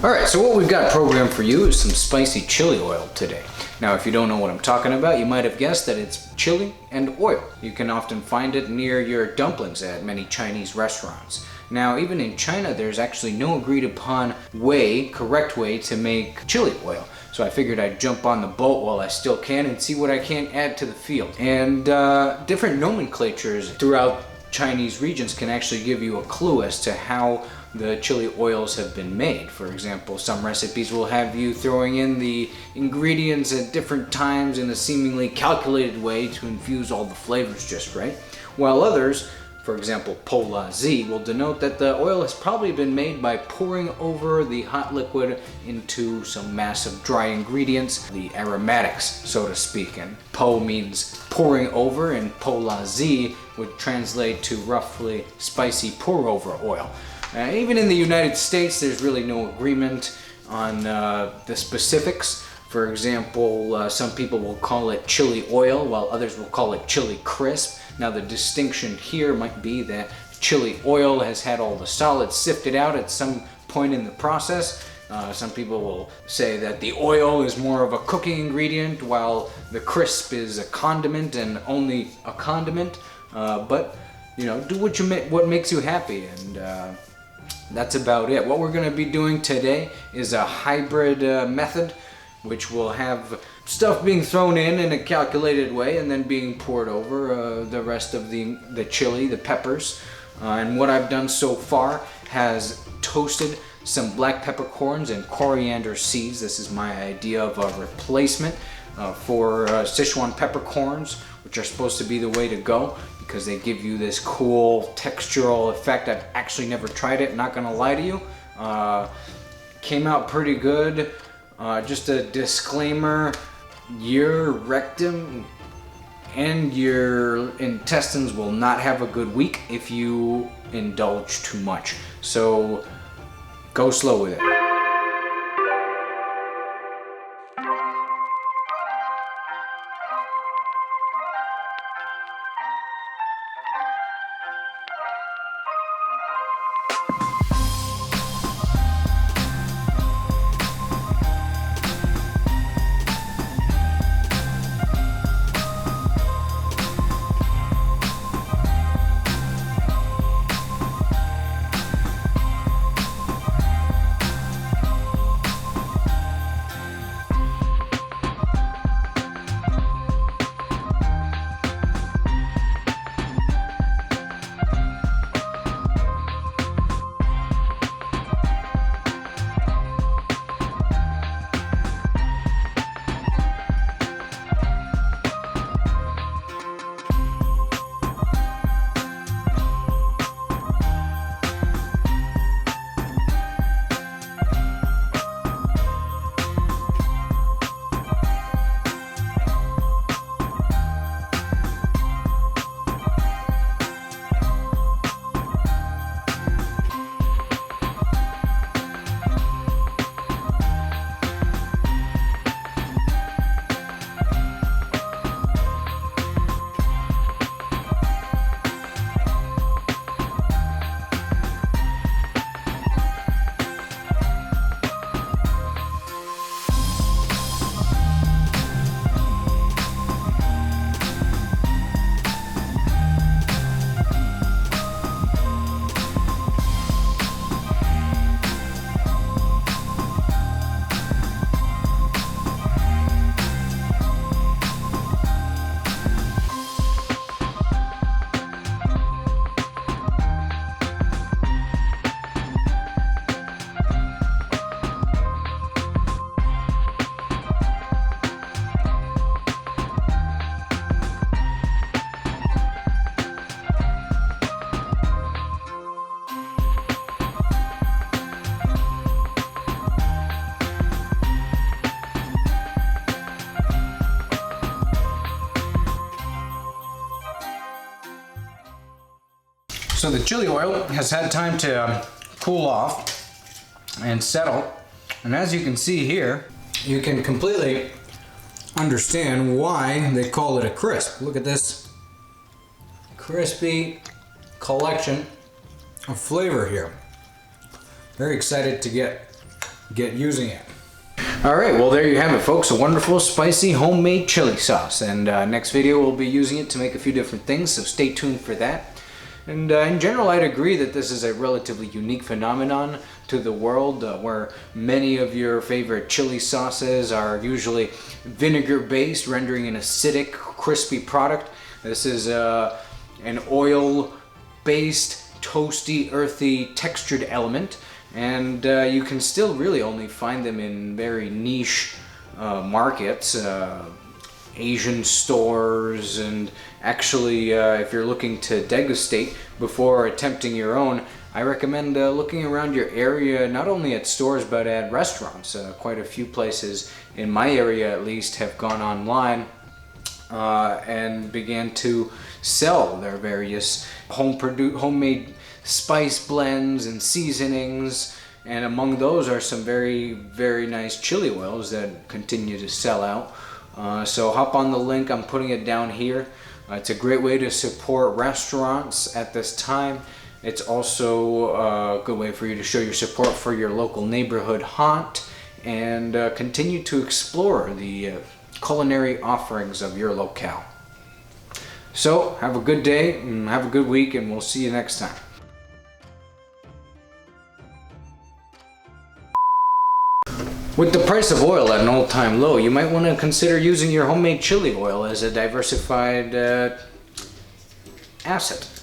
Alright, so what we've got programmed for you is some spicy chili oil today. Now, if you don't know what I'm talking about, you might have guessed that it's chili and oil. You can often find it near your dumplings at many Chinese restaurants. Now, even in China, there's actually no agreed upon correct way to make chili oil. So I figured I'd jump on the boat while I still can and see what I can add to the field. And different nomenclatures throughout Chinese regions can actually give you a clue as to how the chili oils have been made. For example, some recipes will have you throwing in the ingredients at different times in a seemingly calculated way to infuse all the flavors just right, while others, for example, pulverized, will denote that the oil has probably been made by pouring over the hot liquid into some massive dry ingredients, the aromatics, so to speak. And po means pouring over, and pulverized would translate to roughly spicy pour over oil. Even in the United States, there's really no agreement on the specifics. For example, some people will call it chili oil, while others will call it chili crisp. Now, the distinction here might be that chili oil has had all the solids sifted out at some point in the process. Some people will say that the oil is more of a cooking ingredient, while the crisp is a condiment and only a condiment. But you know, do what makes you happy, and that's about it. What we're going to be doing today is a hybrid method, which will have stuff being thrown in a calculated way and then being poured over the rest of the chili, the peppers. And what I've done so far has toasted some black peppercorns and coriander seeds. This is my idea of a replacement for Sichuan peppercorns, which are supposed to be the way to go because they give you this cool textural effect. I've actually never tried it, not gonna lie to you. Came out pretty good. Just a disclaimer, your rectum and your intestines will not have a good week if you indulge too much. So go slow with it. So the chili oil has had time to cool off and settle, and as you can see here, you can completely understand why they call it a crisp. Look at this crispy collection of flavor here. Very excited to get get using it. All right, well there you have it, folks. A wonderful, spicy, homemade chili sauce. And next video we'll be using it to make a few different things, so stay tuned for that. And in general, I'd agree that this is a relatively unique phenomenon to the world, where many of your favorite chili sauces are usually vinegar-based, rendering an acidic, crispy product. This is an oil-based, toasty, earthy, textured element. And you can still really only find them in very niche markets, Asian stores, and actually if you're looking to degustate before attempting your own, I recommend looking around your area, not only at stores but at restaurants. Quite a few places in my area at least have gone online and began to sell their various homemade spice blends and seasonings, and among those are some very, very nice chili oils that continue to sell out. So hop on the link, I'm putting it down here. It's a great way to support restaurants at this time. It's also a good way for you to show your support for your local neighborhood haunt and continue to explore the culinary offerings of your locale. So have a good day and have a good week, and we'll see you next time. With the price of oil at an all-time low, you might want to consider using your homemade chili oil as a diversified asset.